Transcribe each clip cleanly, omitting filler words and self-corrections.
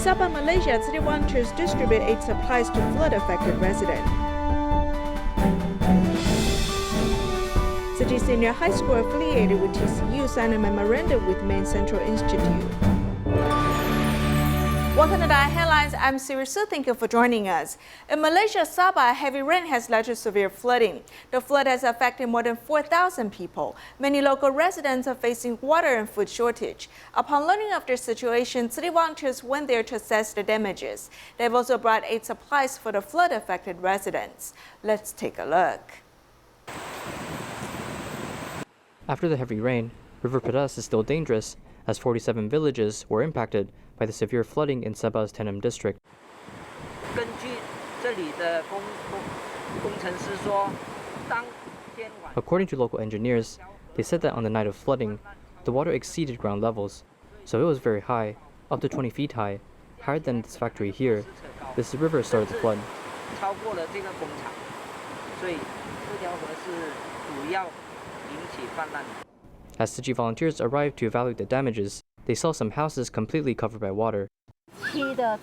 Sabah, Malaysia, city volunteers distribute aid supplies to flood-affected residents. Tzu Chi High School, affiliated with TCU, signed a memorandum with Maine Central Institute. Welcome to the Headlines. I'm Sirisu. Thank you for joining us. In Malaysia, Sabah, heavy rain has led to severe flooding. The flood has affected more than 4,000 people. Many local residents are facing water and food shortage. Upon learning of their situation, city volunteers went there to assess the damages. They've also brought aid supplies for the flood-affected residents. Let's take a look. After the heavy rain, River Pedas is still dangerous, as 47 villages were impacted by the severe flooding in Sabah's Tenem district. According to local engineers, they said that on the night of flooding, the water exceeded ground levels, so it was very high, up to 20 feet high, higher than this factory here. This river started to flood. As Tzu Chi volunteers arrived to evaluate the damages, they saw some houses completely covered by water. The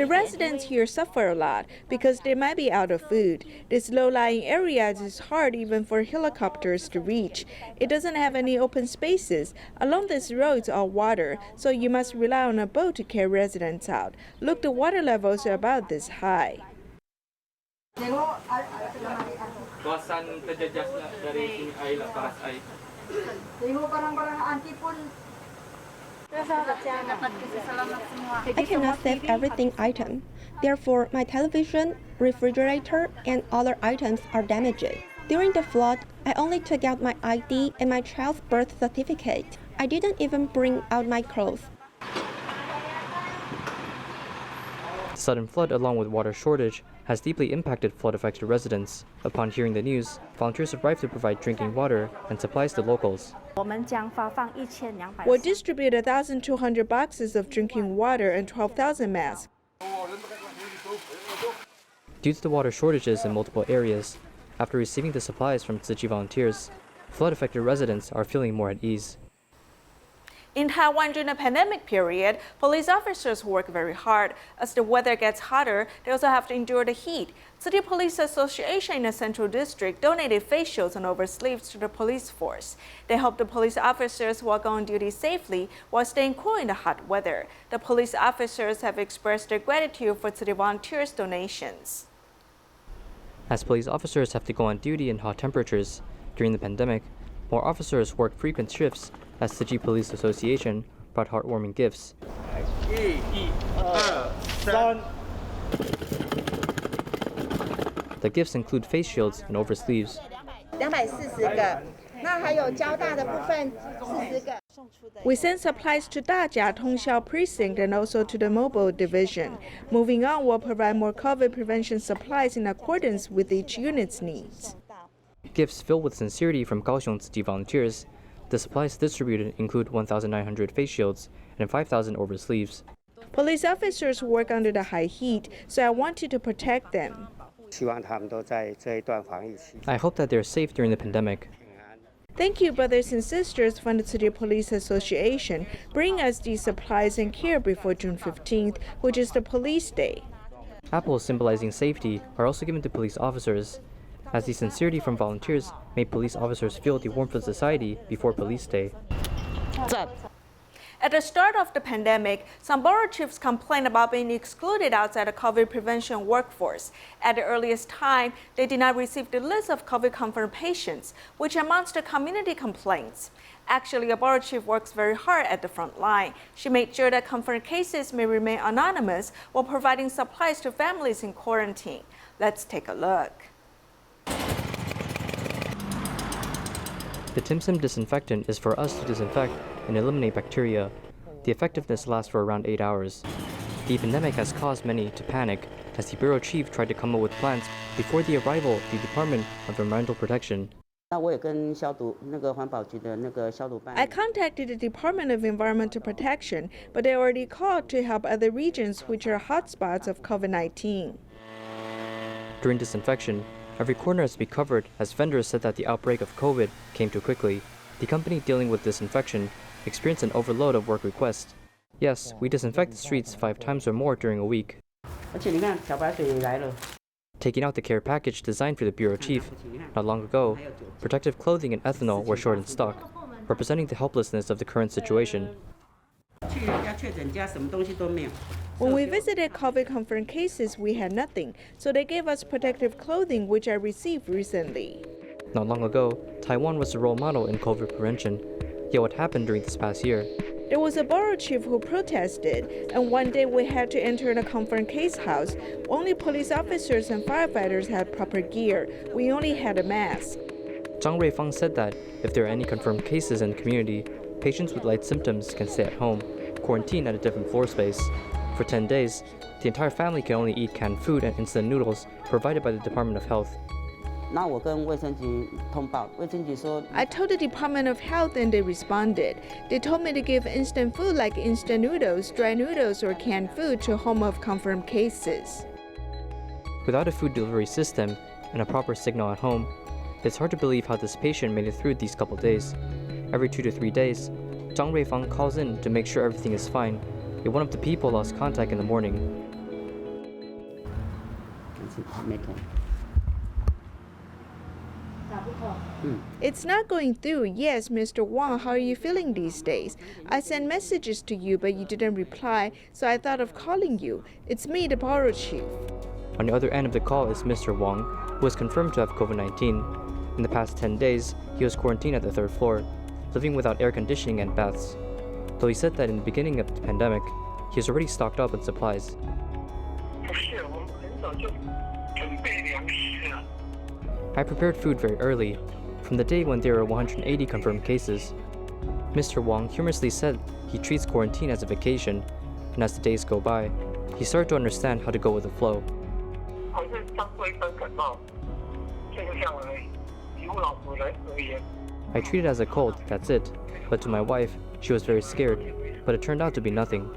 residents here suffer a lot because they might be out of food. This low-lying area is hard even for helicopters to reach. It doesn't have any open spaces. Along this road is all water, so you must rely on a boat to carry residents out. Look, the water levels are about this high. I cannot save everything item. Therefore, my television, refrigerator, and other items are damaged. During the flood, I only took out my ID and my child's birth certificate. I didn't even bring out my clothes. The sudden flood, along with water shortage, has deeply impacted flood-affected residents. Upon hearing the news, volunteers arrived to provide drinking water and supplies to locals. We'll distribute 1,200 boxes of drinking water and 12,000 masks. Due to the water shortages in multiple areas, after receiving the supplies from Tzu Chi volunteers, flood-affected residents are feeling more at ease. In Taiwan during the pandemic period, police officers work very hard. As the weather gets hotter, they also have to endure the heat. City Police Association in the Central District donated face shields and oversleeves to the police force. They hope the police officers will go on duty safely while staying cool in the hot weather. The police officers have expressed their gratitude for city volunteers' donations. As police officers have to go on duty in hot temperatures during the pandemic, more officers work frequent shifts as Tzu Chi Police Association brought heartwarming gifts. The gifts include face shields and oversleeves. We send supplies to Dajia Tongxiao Precinct and also to the Mobile Division. Moving on, we'll provide more COVID prevention supplies in accordance with each unit's needs. Gifts filled with sincerity from Kaohsiung Tzu Chi volunteers. The supplies distributed include 1,900 face shields and 5,000 oversleeves. Police officers work under the high heat, so I wanted to protect them. I hope that they're safe during the pandemic. Thank you, brothers and sisters from the City Police Association. Bring us these supplies and care before June 15th, which is the Police Day. Apples symbolizing safety are also given to police officers, as the sincerity from volunteers made police officers feel the warmth of society before Police Day. At the start of the pandemic, some borough chiefs complained about being excluded outside the COVID prevention workforce. At the earliest time, they did not receive the list of COVID-confirmed patients, which amounts to community complaints. Actually, a borough chief works very hard at the front line. She made sure that confirmed cases may remain anonymous while providing supplies to families in quarantine. Let's take a look. The Tim Sim disinfectant is for us to disinfect and eliminate bacteria. The effectiveness lasts for around 8 hours. The pandemic has caused many to panic as the bureau chief tried to come up with plans before the arrival of the Department of Environmental Protection. I contacted the Department of Environmental Protection, but they already called to help other regions which are hotspots of COVID-19. During disinfection, every corner has to be covered as vendors said that the outbreak of COVID came too quickly. The company dealing with disinfection experienced an overload of work requests. Yes, we disinfect the streets 5 times or more during a week. 而且你看，漂白水也来了。 Taking out the care package designed for the bureau chief, not long ago, protective clothing and ethanol were short in stock, representing the helplessness of the current situation. 去人家确诊家，什么东西都没有。 When we visited COVID confirmed cases, we had nothing, so they gave us protective clothing, which I received recently. Not long ago, Taiwan was the role model in COVID prevention. Yet what happened during this past year? There was a borough chief who protested, and one day we had to enter the confirmed case house. Only police officers and firefighters had proper gear. We only had a mask. Zhang Ruifang said that if there are any confirmed cases in the community, patients with light symptoms can stay at home, quarantine at a different floor space. For 10 days, the entire family can only eat canned food and instant noodles provided by the Department of Health. 那我跟卫生局通报，卫生局说 I told the Department of Health and they responded. They told me to give instant food like instant noodles, dry noodles, or canned food to home of confirmed cases. Without a food delivery system and a proper signal at home, it's hard to believe how this patient made it through these couple days. Every 2 to 3 days, Zhang Ruifang calls in to make sure everything is fine. Yet one of the people lost contact in the morning. 没通。 It's not going through. Yes, Mr. Wang, how are you feeling these days? I sent messages to you, but you didn't reply, so I thought of calling you. It's me, the borough chief. On the other end of the call is Mr. Wang, who was confirmed to have COVID-19. In the past 10 days, he was quarantined at the 3rd floor, living without air conditioning and baths. Though he said that in the beginning of the pandemic, he was already stocked up on supplies. I prepared food very early, from the day when there were 180 confirmed cases. Mr. Wang humorously said he treats quarantine as a vacation, and as the days go by, he started to understand how to go with the flow. I treat it as a cold, that's it, but to my wife, she was very scared, but it turned out to be nothing.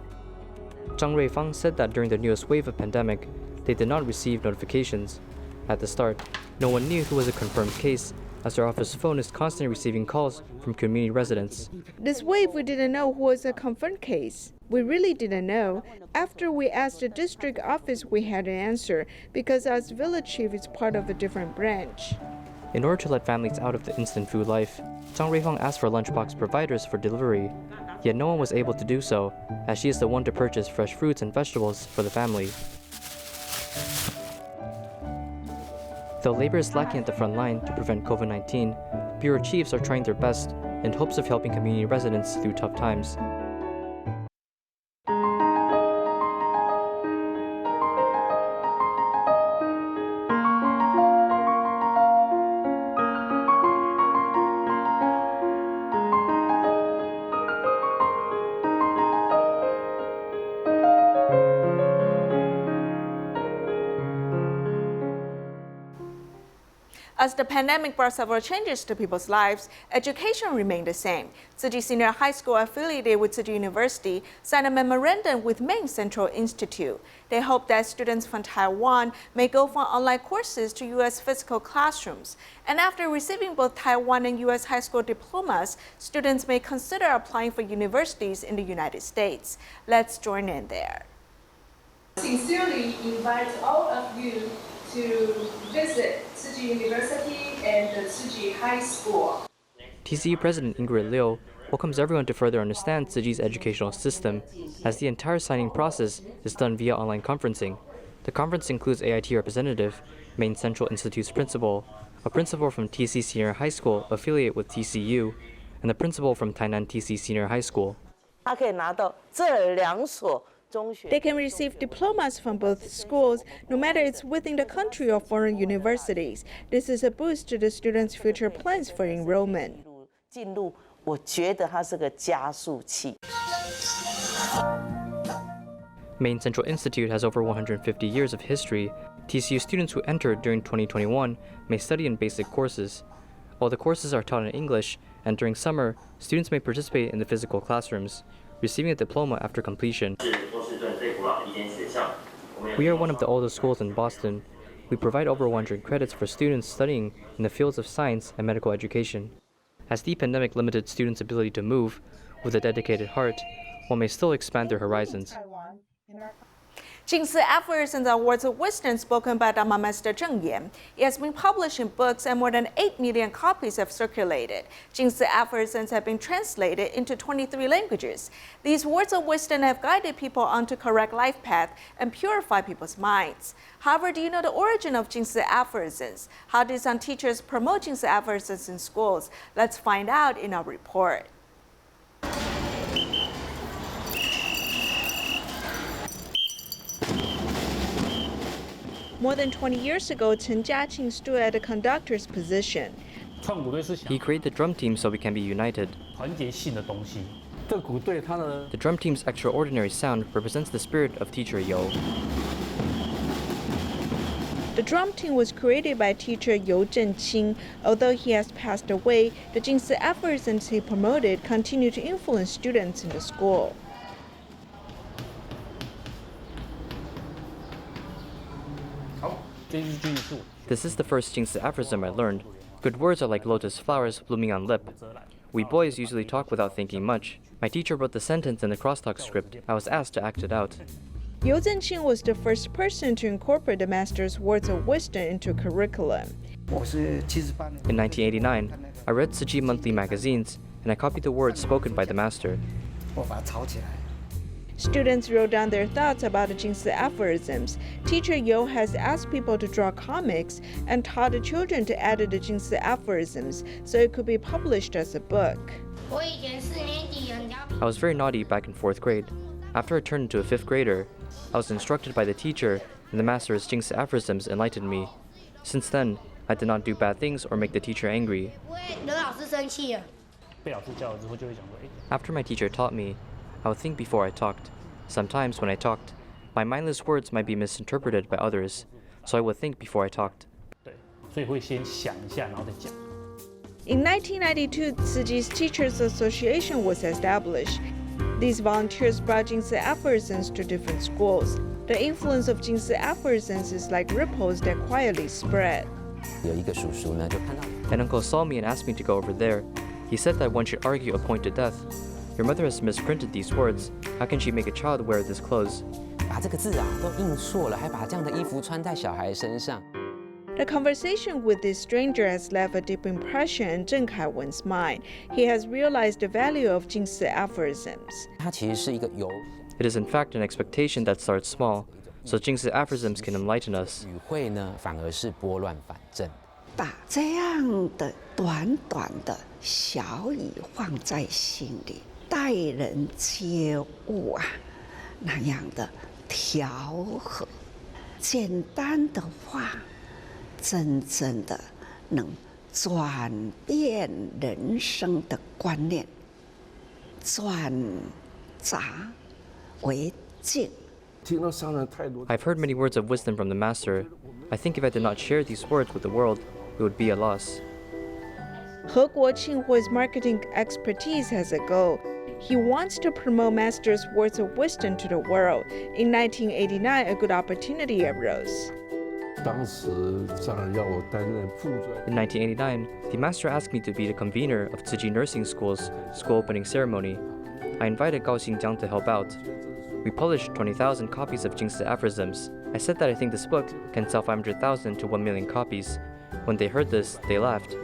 Zhang Ruifang said that during the newest wave of pandemic, they did not receive notifications. At the start, no one knew who was a confirmed case, as their office phone is constantly receiving calls from community residents. This wave, we didn't know who was a confirmed case. We really didn't know. After we asked the district office, we had an answer, because as village chief is part of a different branch. In order to let families out of the instant food life, Zhang Ruifang asked for lunchbox providers for delivery, yet no one was able to do so, as she is the one to purchase fresh fruits and vegetables for the family. Though labor is lacking at the front line to prevent COVID-19, bureau chiefs are trying their best in hopes of helping community residents through tough times. As the pandemic brought several changes to people's lives, education remained the same. Tzu Chi Senior High School, affiliated with Tzu Chi University, signed a memorandum with Maine Central Institute. They hope that students from Taiwan may go from online courses to U.S. physical classrooms. And after receiving both Taiwan and U.S. high school diplomas, students may consider applying for universities in the United States. Let's join in there. Sincerely invite all of you to visit Tzu Chi University and the Tzu Chi High School. TCU President Ingrid Liu welcomes everyone to further understand Tzu Chi's educational system, as the entire signing process is done via online conferencing. The conference includes AIT representative, Maine Central Institute's principal, a principal from TC Senior High School affiliate with TCU, and the principal from Tainan TC Senior High School. 他可以拿到这2所 They can receive diplomas from both schools, no matter it's within the country or foreign universities. This is a boost to the students' future plans for enrollment. 进入，我觉得它是个加速器。 Maine Central Institute has over 150 years of history. TCU students who entered during 2021 may study in basic courses. While the courses are taught in English, and during summer, students may participate in the physical classrooms, receiving a diploma after completion. We are one of the oldest schools in Boston. We provide over 100 credits for students studying in the fields of science and medical education. As the pandemic limited students' ability to move, with a dedicated heart, one may still expand their horizons. Jingsi aphorisms are words of wisdom spoken by Dharma Master Zheng Yan. It has been published in books and more than 8 million copies have circulated. Jingsi aphorisms have been translated into 23 languages. These words of wisdom have guided people onto correct life path and purified people's minds. However, do you know the origin of Jingsi aphorisms? How did some teachers promote Jingsi aphorisms in schools? Let's find out in our report. More than 20 years ago, Chen Jiaqing stood at the conductor's position. He created the drum team so we can be united. The drum team's extraordinary sound represents the spirit of teacher Yo. The drum team was created by teacher You Zhenqing. Although he has passed away, the Jingsi aphorisms he promoted continue to influence students in the school. This is the first Jingsi aphorism I learned. Good words are like lotus flowers blooming on lip. We boys usually talk without thinking much. My teacher wrote the sentence in the crosstalk script. I was asked to act it out. You Zhenqing was the first person to incorporate the master's words of wisdom into curriculum. In 1989, I read Tzu Chi monthly magazines, and I copied the words spoken by the master. Students wrote down their thoughts about the Jingsi aphorisms. Teacher Yo has asked people to draw comics and taught the children to add the Jingsi aphorisms so it could be published as a book. I was very naughty back in 4th grade. After I turned into a 5th grader, I was instructed by the teacher, and the master's Jingsi aphorisms enlightened me. Since then, I did not do bad things or make the teacher angry. After my teacher taught me, I would think before I talked. Sometimes when I talked, my mindless words might be misinterpreted by others, so I would think before I talked. In 1992, Tzu Chi's Teachers Association was established. These volunteers brought Jingsi aphorisms to different schools. The influence of Jingsi aphorisms is like ripples that quietly spread. An uncle saw me and asked me to go over there. He said that one should argue a point to death. Your mother has misprinted these words. How can she make a child wear this clothes? The conversation with this stranger has left a deep impression in Zheng Kaiwen's mind. He has realized the value of Jingsi aphorisms. It is in fact an expectation that starts small, so Jingsi aphorisms can enlighten us. 把这样的短短的小语放在心里，待人接物啊，那样的调和，简单的话，真正的能转变人生的观念，转杂为静。 I've heard many words of wisdom from the master. I think if I did not share these words with the world, it would be a loss. He Guoqinghui's marketing expertise has a goal. He wants to promote master's words of wisdom to the world. In 1989, a good opportunity arose. In 1989, the master asked me to be the convener of Tzu Chi Nursing School's school opening ceremony. I invited Gao Xingjiang to help out. We published 20,000 copies of Jingsi aphorisms. I said that I think this book can sell 500,000 to 1 million copies. When they heard this, they laughed.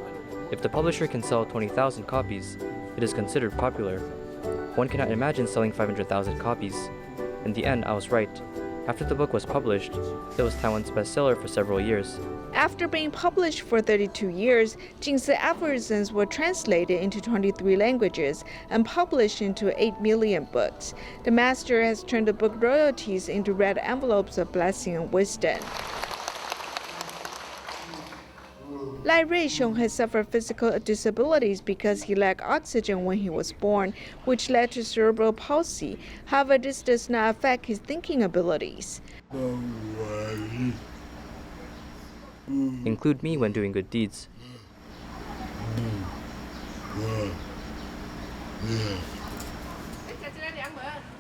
If the publisher can sell 20,000 copies, it is considered popular. One cannot imagine selling 500,000 copies. In the end, I was right. After the book was published, it was Taiwan's bestseller for several years. After being published for 32 years, Jingsi aphorisms were translated into 23 languages and published into 8 million books. The master has turned the book royalties into red envelopes of blessing and wisdom. Lai Ruixiong has suffered physical disabilities because he lacked oxygen when he was born, which led to cerebral palsy. However, this does not affect his thinking abilities. Include me when doing good deeds.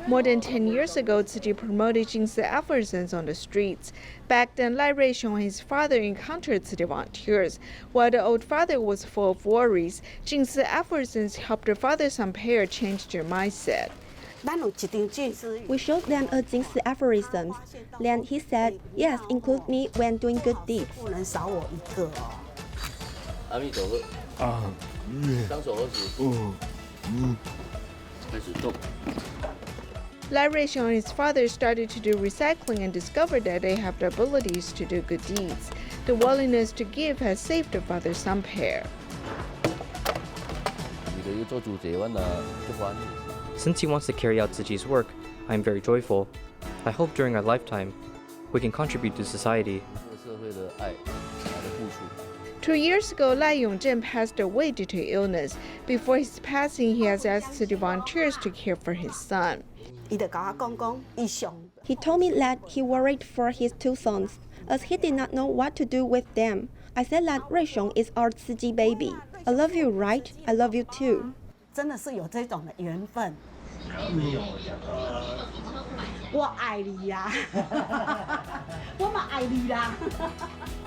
More than 10 years ago, Tzu Chi promoted Jingsi aphorisms on the streets. Back then, Lai Ruixiong and his father encountered Tzu Chi volunteers. While the old father was full of worries, Jingsi aphorisms helped the father's son pair change their mindset. We showed them a 金丝 aphorisms. Then he said, yes, include me when doing good deeds. 阿弥陀佛。双手合十。开始动。 Lai Ruisheng and his father started to do recycling and discovered that they have the abilities to do good deeds. The willingness to give has saved the father-son pair. Since he wants to carry out Tzu Chi's work, I am very joyful. I hope during our lifetime, we can contribute to society. 2 years ago, Lai Yongzhen passed away due to illness. Before his passing, he has asked city volunteers to care for his son. He told me that he worried for his 2 sons, as he did not know what to do with them. I said that Ruisheng is our Tzu Chi baby. I love you, right? I love you too. 真的是有这种的缘分。我爱你呀，我们爱你啦。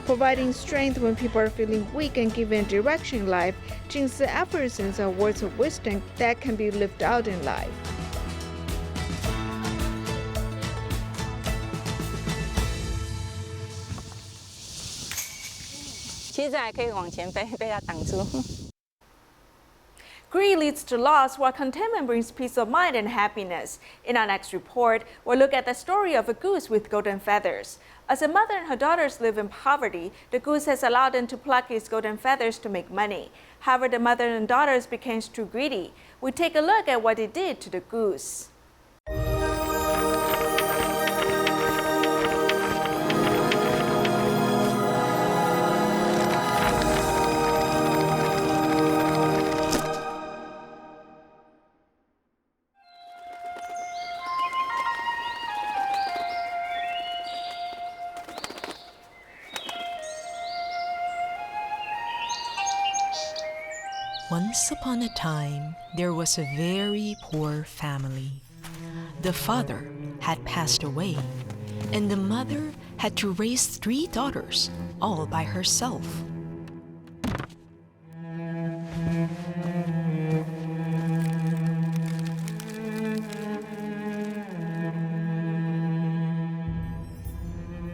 Providing strength when people are feeling weak and giving direction in life, Jingsi aphorisms are words of wisdom that can be lived out in life. 其实还可以往前飞，被他挡住。 Greed leads to loss, while contentment brings peace of mind and happiness. In our next report, we'll look at the story of a goose with golden feathers. As a mother and her daughters live in poverty, the goose has allowed them to pluck its golden feathers to make money. However, the mother and daughters became too greedy. We take a look at what it did to the goose. Once upon a time, there was a very poor family. The father had passed away, and the mother had to raise 3 daughters, all by herself.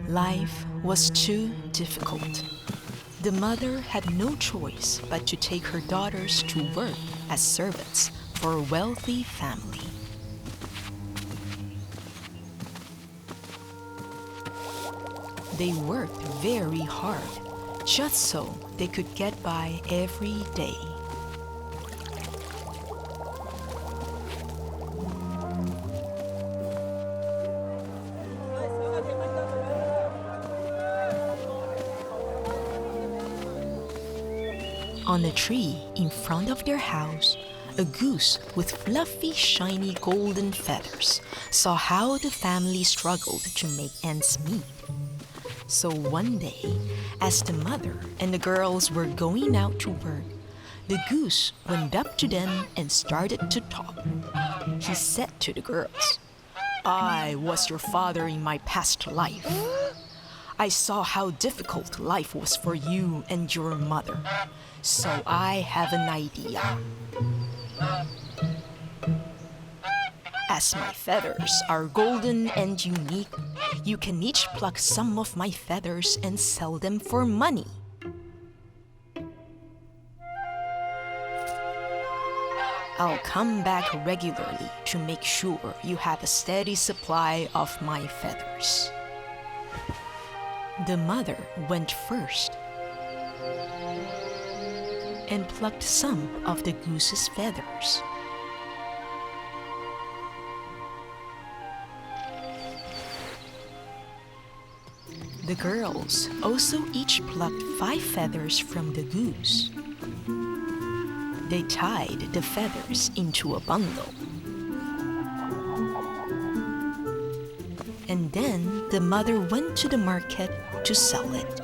Life was too difficult. The mother had no choice but to take her daughters to work as servants for a wealthy family. They worked very hard, just so they could get by every day. On a tree in front of their house, a goose with fluffy, shiny golden feathers saw how the family struggled to make ends meet. So one day, as the mother and the girls were going out to work, the goose went up to them and started to talk. He said to the girls, "I was your father in my past life. I saw how difficult life was for you and your mother. So I have an idea. As my feathers are golden and unique, you can each pluck some of my feathers and sell them for money. I'll come back regularly to make sure you have a steady supply of my feathers." The mother went first and plucked some of the goose's feathers. The girls also each plucked 5 feathers from the goose. They tied the feathers into a bundle. And then the mother went to the market to sell it.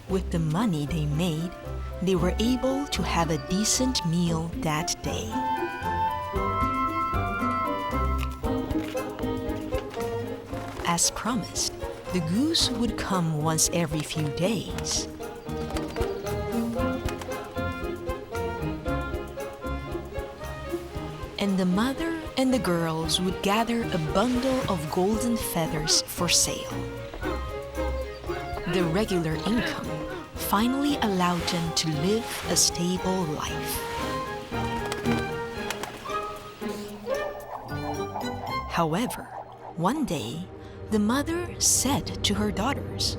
With the money they made, they were able to have a decent meal that day. As promised, the goose would come once every few days. and the mother and the girls would gather a bundle of golden feathers for sale. The regular income finally allowed them to live a stable life. However, one day, the mother said to her daughters,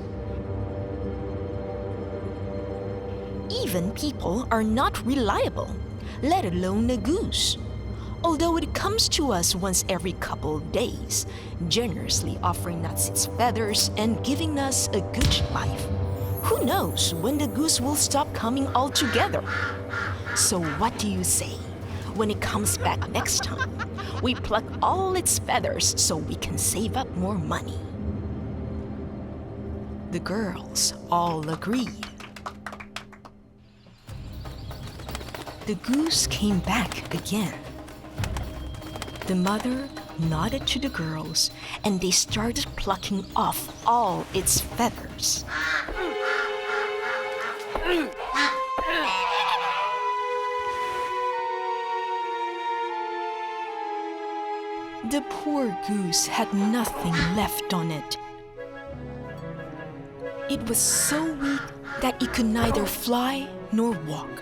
"Even people are not reliable, let alone a goose. Although it comes to us once every couple of days, generously offering us its feathers and giving us a good life, who knows when the goose will stop coming altogether? So what do you say? When it comes back next time, we pluck all its feathers so we can save up more money." The girls all agreed. The goose came back again. The mother nodded to the girls, and they started plucking off all its feathers. The poor goose had nothing left on it. It was so weak that it could neither fly nor walk.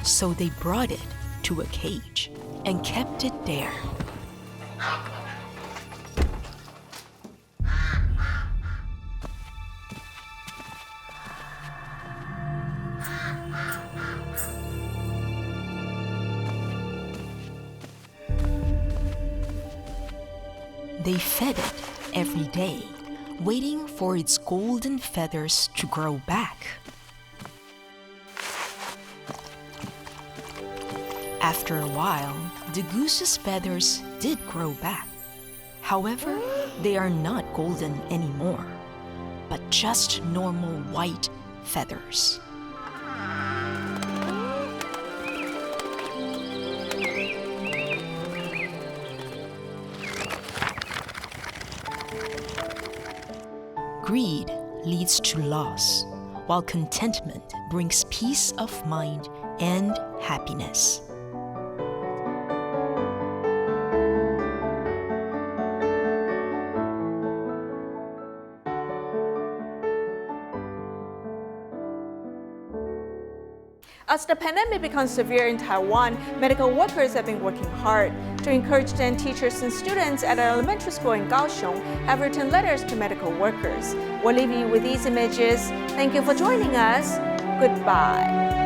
So they brought it to a cage and kept it there. They fed it every day, waiting for its golden feathers to grow back. After a while, the goose's feathers did grow back. However, they are not golden anymore, but just normal white feathers. Greed leads to loss, while contentment brings peace of mind and happiness. As the pandemic becomes severe in Taiwan, medical workers have been working hard. To encourage them, teachers and students at an elementary school in Kaohsiung have written letters to medical workers. We'll leave you with these images. Thank you for joining us. Goodbye.